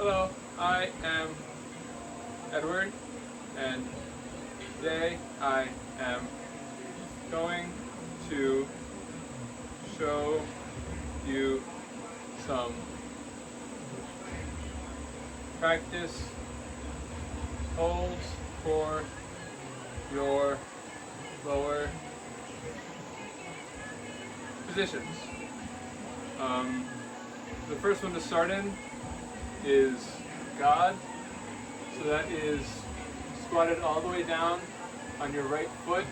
Hello, I am Edward, and today I am going to show you some practice holds for your lower positions. The first one to start in is God. So that is squatted all the way down on your right foot.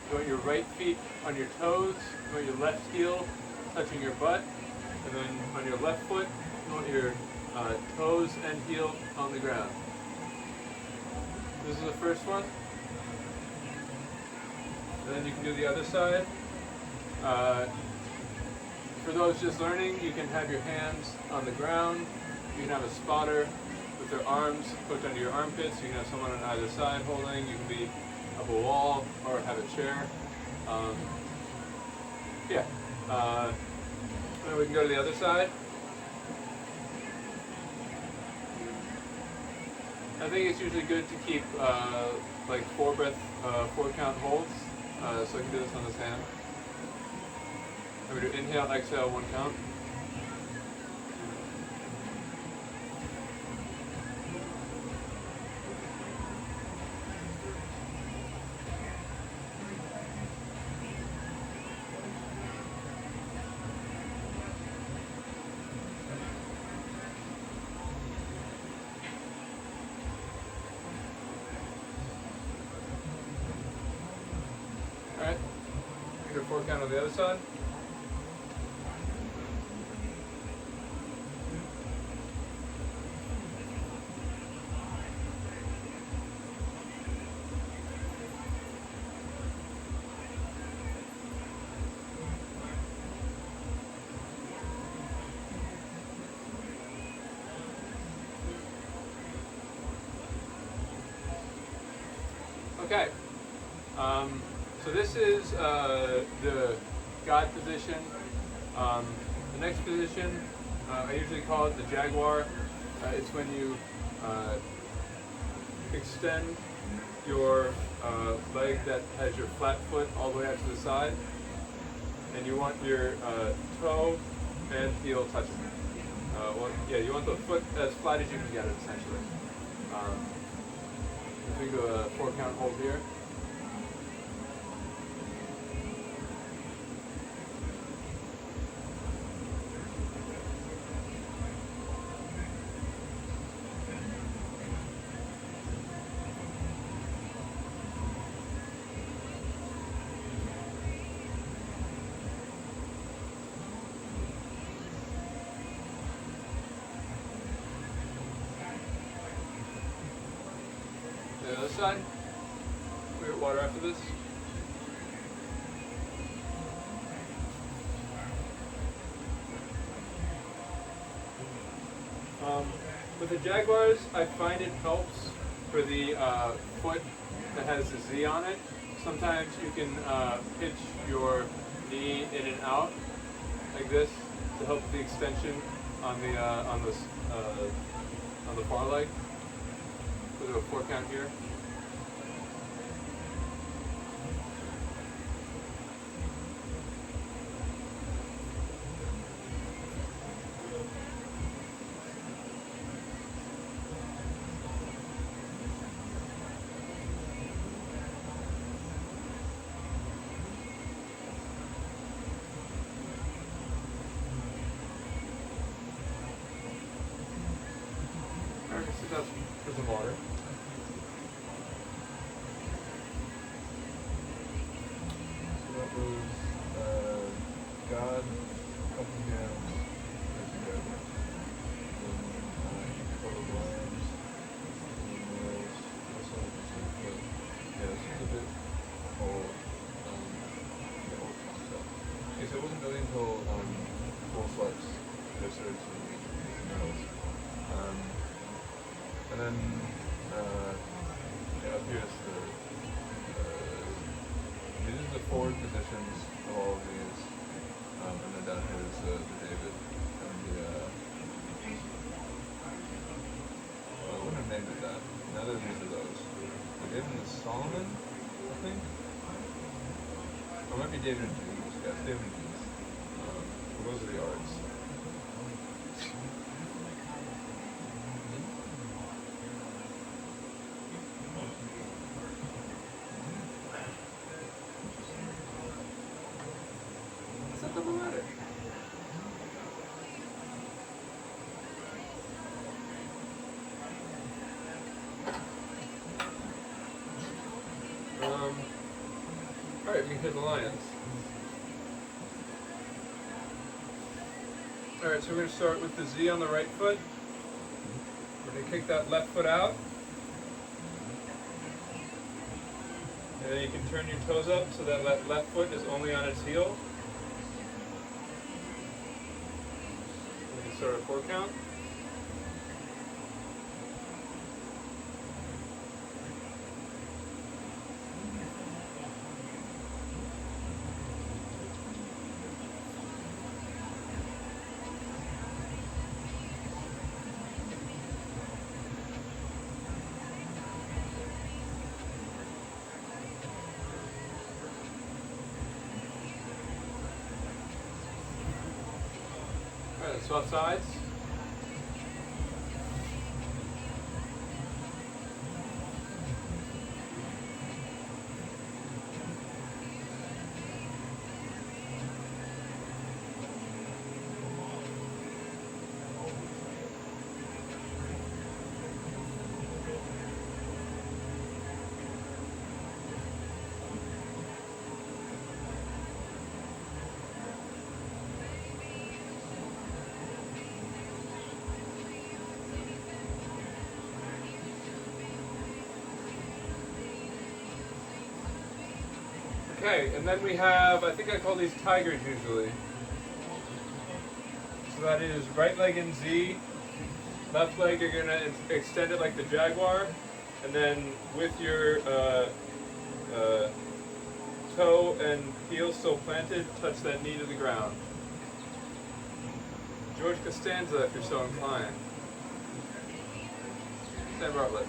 You want your right feet on your toes. You want your left heel touching your butt. And then on your left foot, you want your toes and heel on the ground. This is the first one. And then you can do the other side. For those just learning, you can have your hands on the ground. You can have a spotter with their arms hooked under your armpits. You can have someone on either side holding. You can be up a wall or have a chair. Then we can go to the other side. I think it's usually good to keep like 4 count holds. So I can do this on this hand. I'm going to do inhale, exhale, 1 count. Alright, do a 4 count on the other side. Okay, so this is the God position. The next position, I usually call it the Jaguar. It's when you extend your leg that has your flat foot all the way out to the side, and you want your toe and heel touching. You want the foot as flat as you can get it, essentially. We do a 4 count hold here. The other side. We get water after this. With the Jaguars, I find it helps for the foot that has the Z on it. Sometimes you can pitch your knee in and out like this to help with the extension on the far leg. We'll do a 4 count here. Alright, sit down for some water. That was God, couple hands, there together. Then total arms, nails, this one is just a bit, this is a bit old. Old stuff. Okay, so it wasn't really until full flex that I started to nails. And then up here is these are the forward positions of all of these, and then down here is the David and the other than each of those. David and Solomon, I think. Or it might be David and Jews. Yeah, it's David and Jews. Well, those are the arts. It's a double letter. Alright, we can hit the lions. Alright, so we're going to start with the Z on the right foot. We're going to kick that left foot out. And then you can turn your toes up so that left foot is only on its heel. We can start a 4 count. Alright, swap sides. Okay, and then we have, I think I call these tigers usually. So that is right leg in Z, left leg you're going to extend it like the jaguar, and then with your toe and heel still planted, touch that knee to the ground. George Costanza if you're so inclined. Sam Bartlett.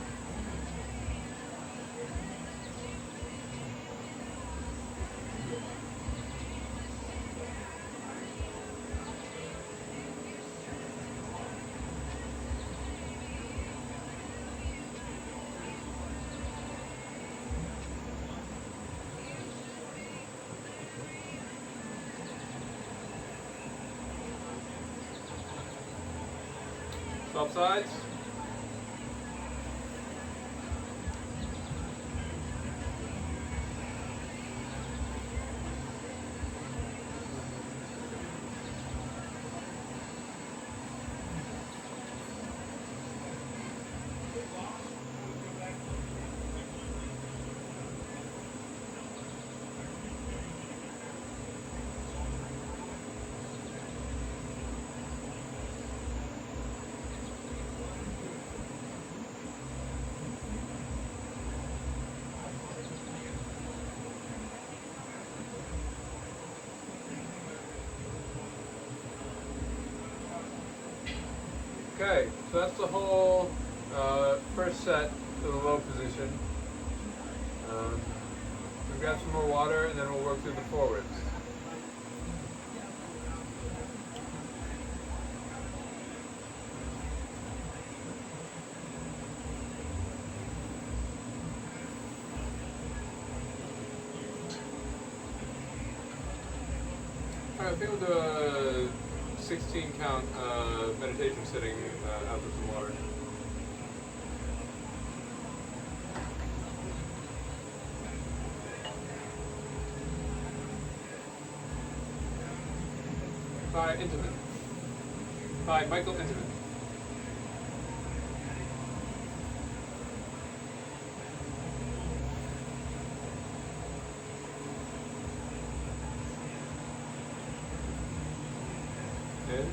Swap sides. Okay, so that's the whole first set to the low position. We'll grab some more water and then we'll work through the forwards. Alright, I think we'll do a 16 count meditation sitting out with some water. By Intimate. By Michael Intimate. In.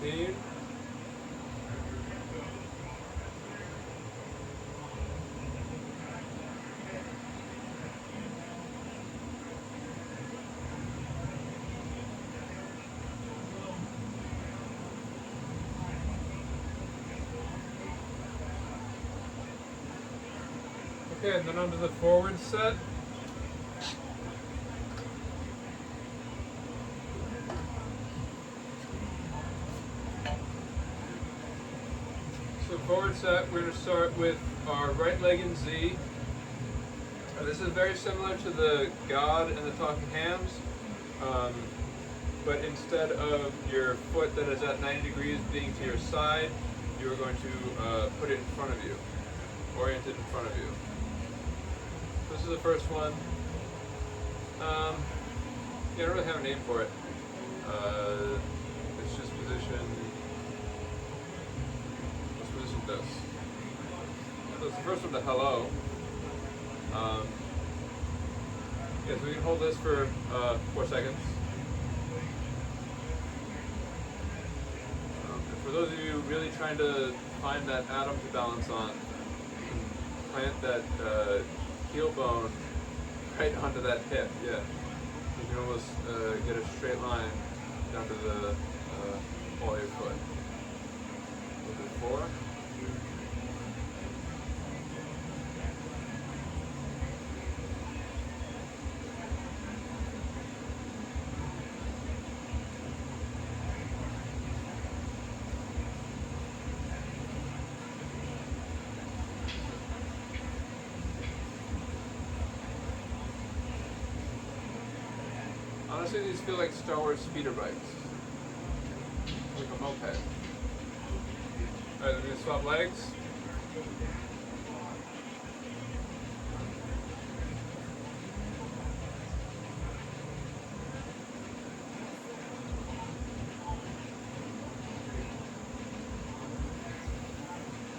15. Okay, and then onto the forward set. So forward set, we're going to start with our right leg in Z. This is very similar to the God and the talking hams, but instead of your foot that is at 90 degrees being to your side, you are going to put it in front of you, oriented in front of you. This is the first one. Yeah, I don't really have a name for it. It's just position. Let's position this. So it's the first one to hello. Yeah, so we can hold this for 4 seconds. And for those of you really trying to find that atom to balance on, you can plant that heel bone right onto that hip, yeah. You can almost get a straight line down to the ball of your foot. We'll do 4. Honestly, these feel like Star Wars speeder bikes. Like a moped. Alright, we're going to swap legs.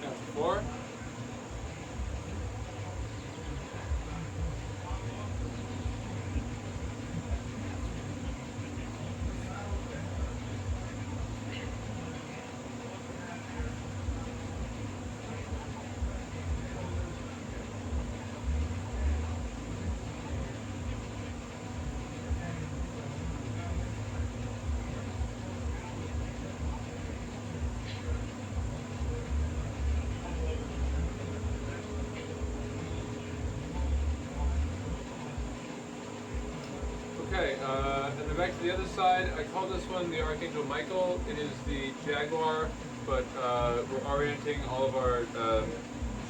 After 4. Okay, and then back to the other side. I call this one the Archangel Michael. It is the Jaguar, but we're orienting all of our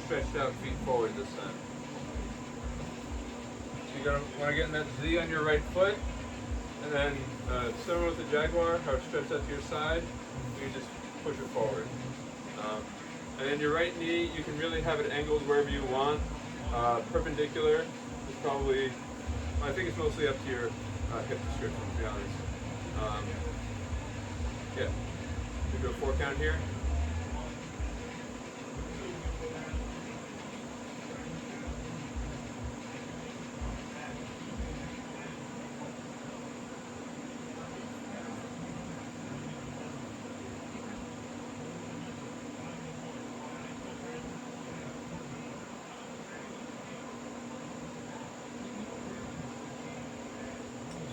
stretched out feet forward this time. So you're going to want to get in that Z on your right foot, and then similar with the Jaguar, how it's stretched out to your side, you just push it forward. And then your right knee, you can really have it angled wherever you want. Perpendicular is probably, I think it's mostly up to your hip description, to be honest. Yeah. We do a 4 count here.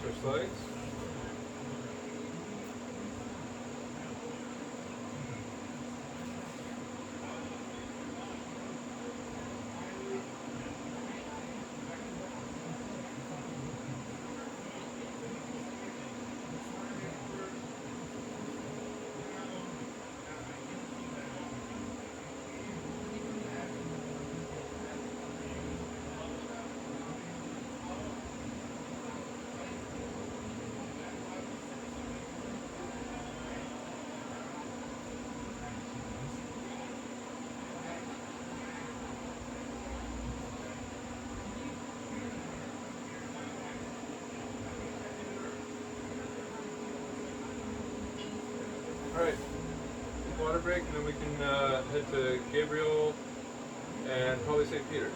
Switch legs. Alright, water break, and then we can head to Gabriel and probably St. Peter.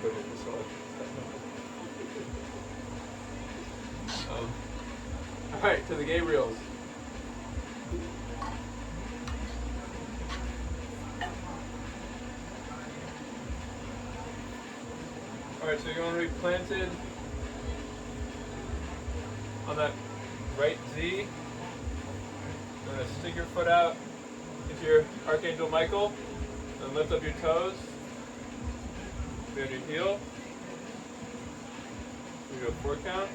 biblical selection. Alright, to the Gabriels. Alright, so you want to be planted on that right Z. You're going to stick your foot out into your Archangel Michael and lift up your toes. Be on your heel. We do a 4 count.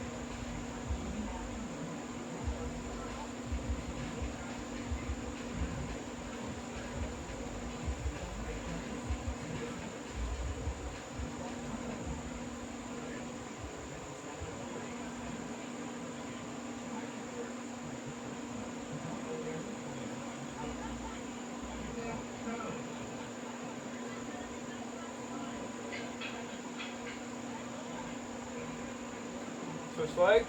Switch legs.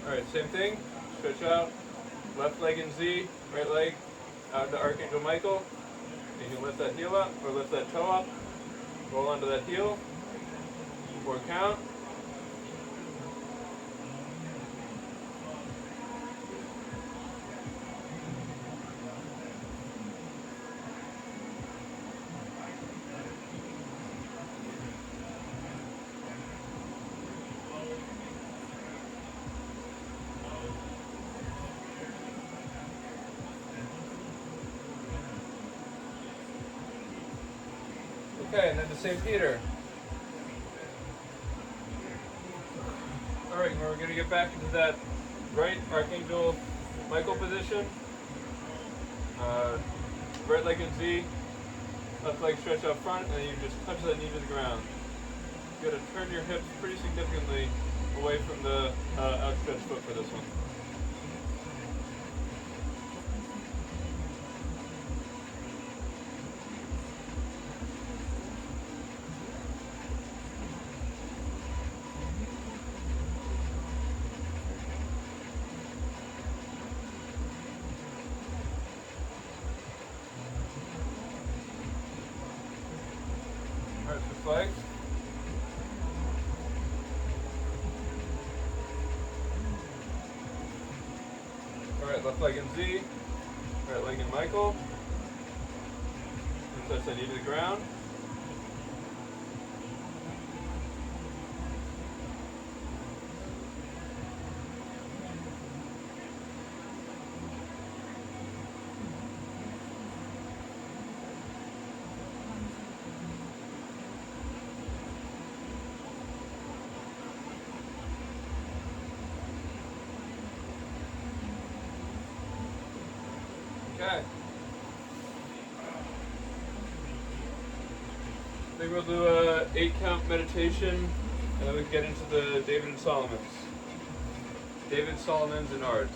Alright, same thing. Stretch out. Left leg in Z, right leg out to Archangel Michael. You can lift that heel up or lift that toe up. Roll onto that heel. 4 count. Okay, and then to St. Peter. Alright, we're going to get back into that right Archangel Michael position. Right leg in Z, left leg stretch out front, and then you just touch that knee to the ground. You got to turn your hips pretty significantly away from the outstretched foot for this one. Alright, switch legs. Alright, left leg in Z, right leg in Michael. And touch that knee to the ground. Okay. I think we'll do a 8 count meditation and then we can get into the David and Solomon's. David, Solomon's, and Ards.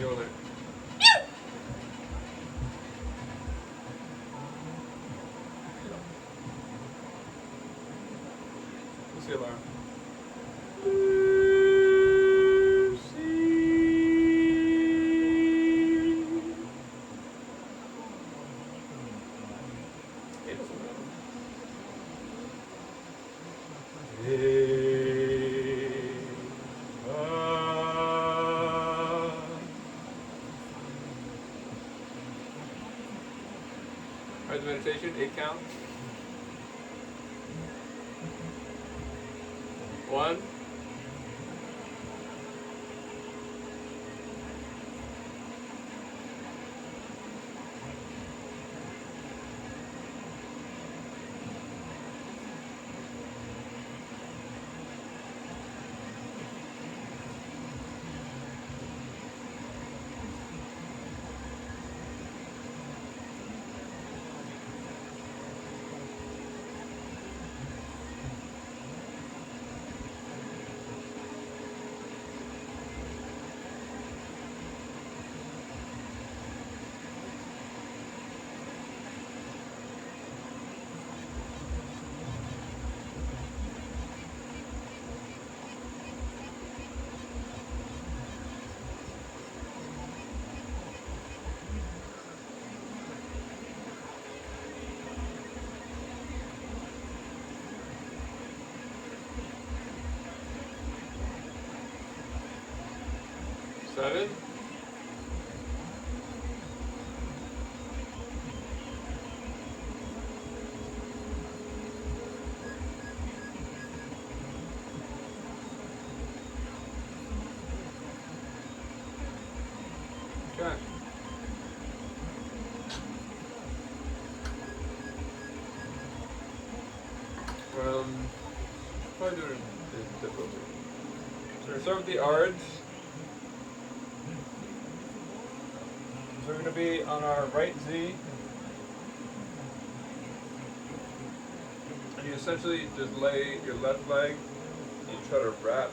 Yodeler. What's the alarm? It doesn't matter. Alright, the meditation, 8 count. 1. 2. 7. Okay. Probably do it in difficulty. So we're going to start with the ARDs. So we're going to be on our right Z. And you essentially just lay your left leg, and you try to wrap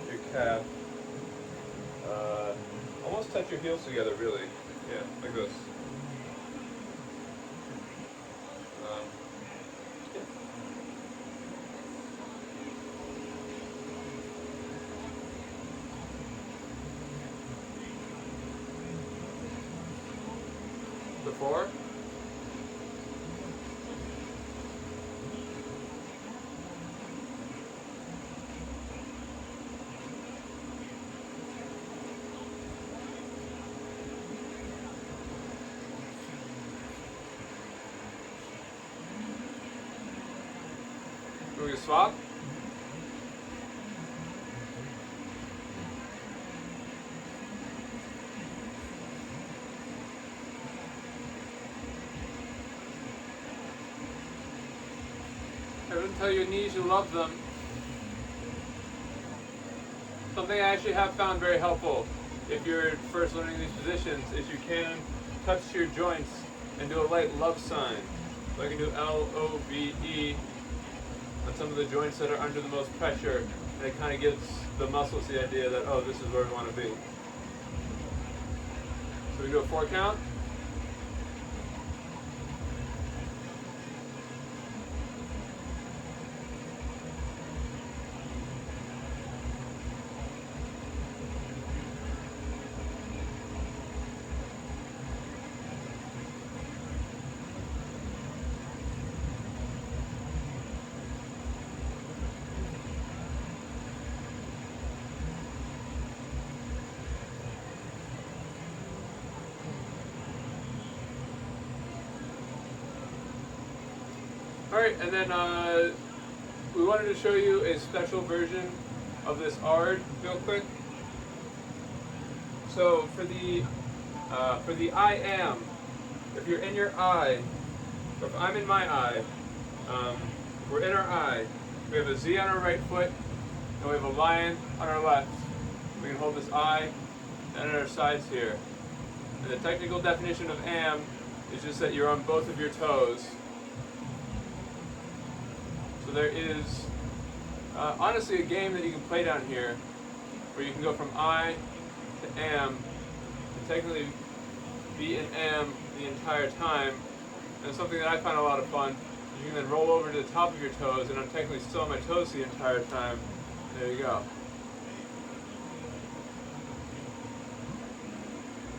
your calf, almost touch your heels together, really. Yeah, like this. Yeah. The 4. We can swap. Everyone tell your knees you love them. Something I actually have found very helpful if you're first learning these positions is you can touch your joints and do a light love sign. So I can do L-O-V-E on some of the joints that are under the most pressure, and it kind of gives the muscles the idea that, oh, this is where we want to be. So we do a 4 count. Alright, and then we wanted to show you a special version of this ARD real quick. So for the I am, if you're in your eye, or if I'm in my eye, we're in our eye, we have a Z on our right foot, and we have a lion on our left. We can hold this I and on our sides here. And the technical definition of am is just that you're on both of your toes. So there is honestly a game that you can play down here where you can go from I to am and technically be in am the entire time. And something that I find a lot of fun, you can then roll over to the top of your toes, and I'm technically still on my toes the entire time. There you go.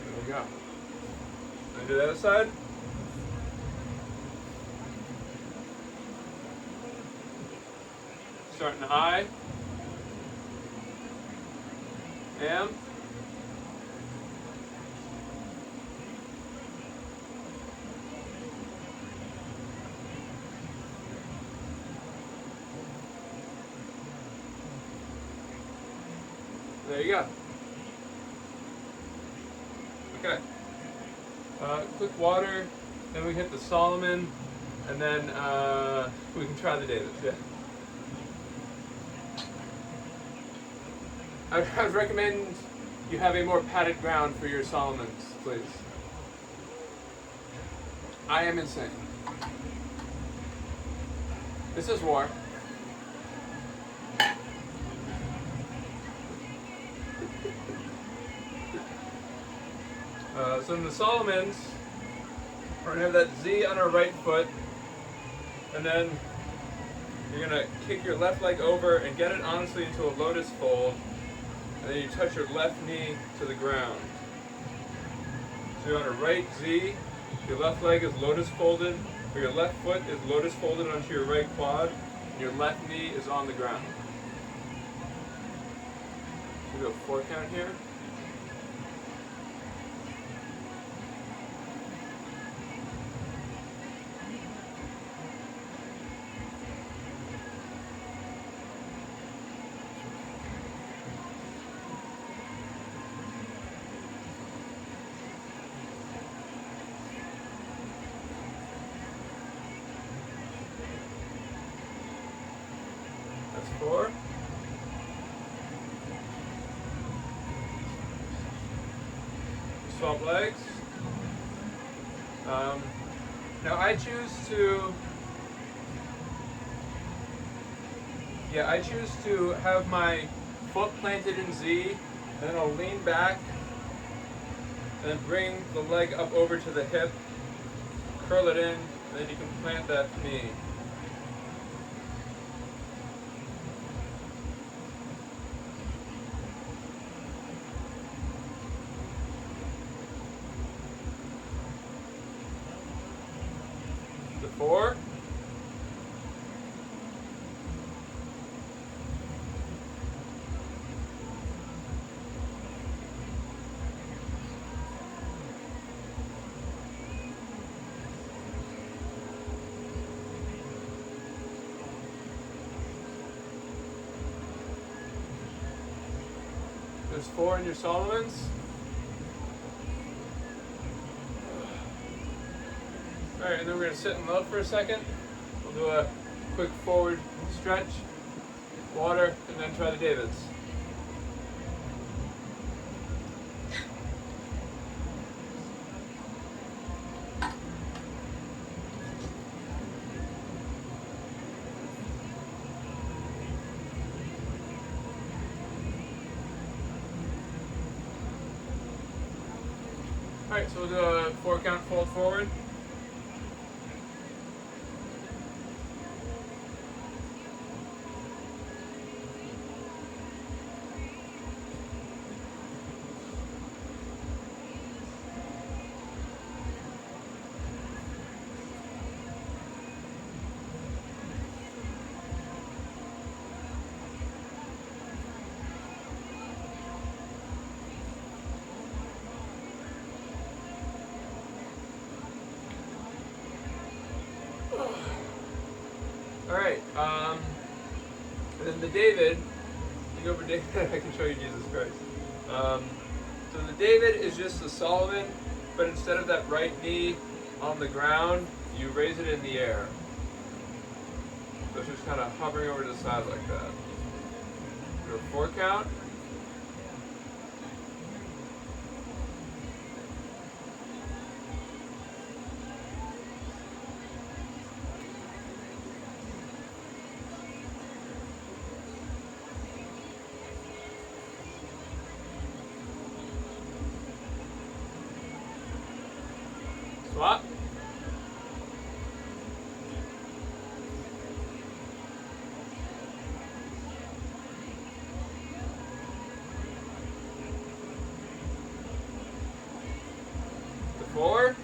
There we go. And do the other side. Starting I, am, there you go. Okay. Quick water, then we hit the Solomon, and then we can try the Davis. Yeah. I'd recommend you have a more padded ground for your Solomons, please. I am insane. This is war. So in the Solomons, we're going to have that Z on our right foot, and then you're going to kick your left leg over and get it honestly into a lotus fold. And then you touch your left knee to the ground. So you're on a right Z, your left leg is lotus folded, or your left foot is lotus folded onto your right quad, and your left knee is on the ground. So we do a 4 count here. swap legs. Now I choose to have my foot planted in Z, and then I'll lean back, and then bring the leg up over to the hip, curl it in, and then you can plant that knee. The 4. There's 4 in your Solomons. Alright, and then we're going to sit and load for a second. We'll do a quick forward stretch, water, and then try the Davids. Alright, so we'll do a 4 count fold forward. Alright, and then the David, you go for David, I can show you Jesus Christ. So the David is just the Solomon, but instead of that right knee on the ground, you raise it in the air. So it's just kind of hovering over to the side like that. Do a 4 count. Swap. The 4.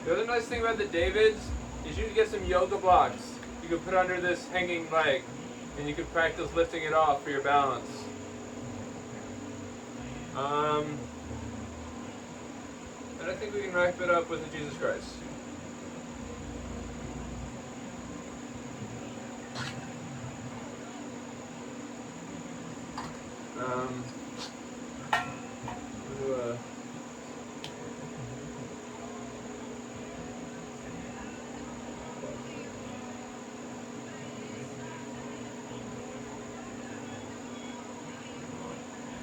The other nice thing about the Davids is you can get some yoga blocks you can put under this hanging leg, and you can practice lifting it off for your balance. And I think we can wrap it up with the Jesus Christ. We'll do a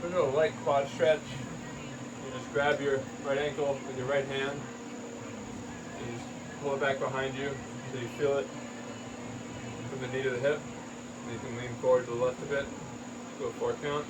We'll do a light quad stretch. You just grab your right ankle with your right hand, and you just pull it back behind you so you feel it from the knee to the hip. And you can lean forward to the left a bit. Do a 4 count.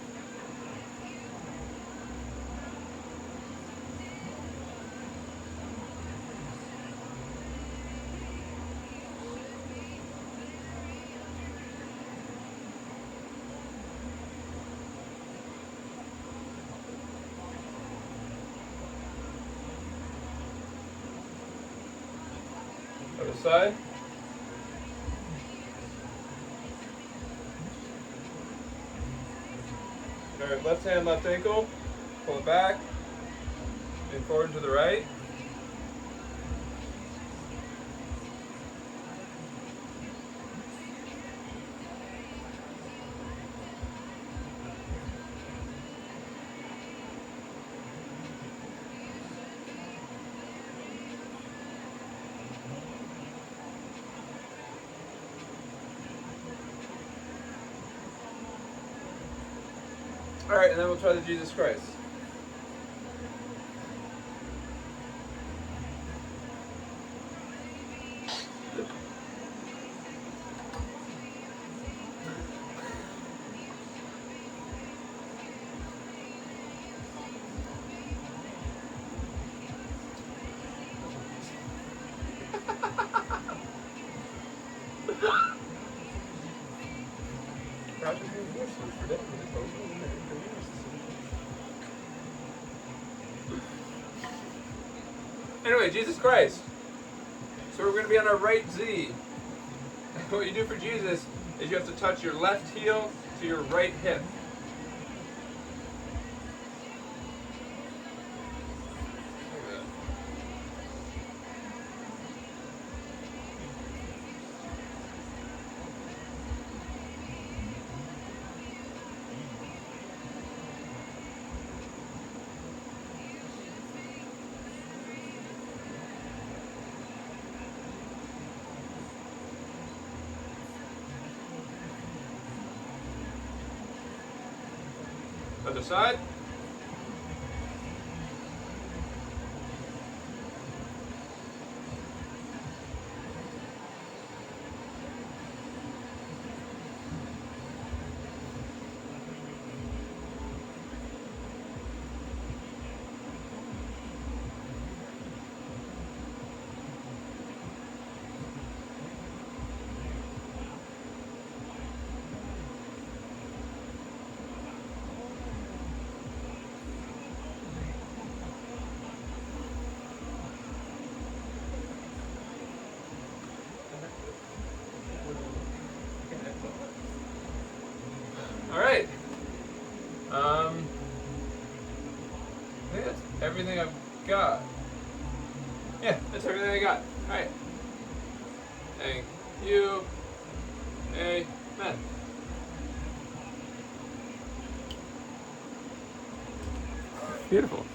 Other side. Alright, left hand, left ankle. Pull it back. And forward to the right. All right, and then we'll try the Jesus Christ. Anyway, Jesus Christ. So we're going to be on our right Z. What you do for Jesus is you have to touch your left heel to your right hip. Other side. All right. I think that's everything I've got. Yeah, that's everything I got. All right. Thank you. Amen. Beautiful.